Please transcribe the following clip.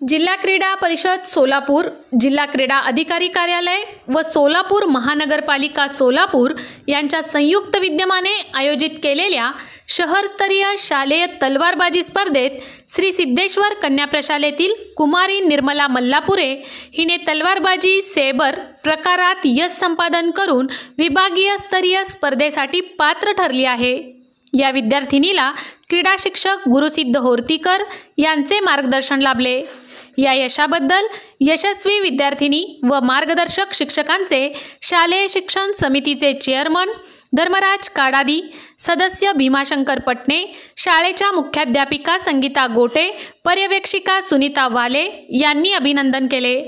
जिल्हा क्रीडा परिषद सोलापूर, जिल्हा क्रीडा अधिकारी कार्यालय व सोलापूर महानगरपालिका सोलापूर यांच्या संयुक्त विद्यमाने आयोजित केलेल्या शहरस्तरीय शालेय तलवारबाजी स्पर्धेत श्री सिद्धेश्वर कन्या प्रशालेतील कुमारी निर्मला मल्लापुरे हिने तलवारबाजी सेबर प्रकारात यश संपादन करून विभागीय स्तरीय स्पर्धेसाठी पात्र ठरली आहे। या विद्यार्थिनीला क्रीडा शिक्षक गुरुसिद्ध होर्तीकर यांचे मार्गदर्शन लाभले। या यशाबद्दल यशस्वी विद्यार्थिनी व मार्गदर्शक शिक्षकांचे शालेय शिक्षण समितीचे चेअरमन धर्मराज काडादी, सदस्य भीमाशंकर पटणे, शाळेच्या मुख्याध्यापिका संगीता गोटे, पर्यवेक्षिका सुनीता वाले यांनी अभिनंदन केले।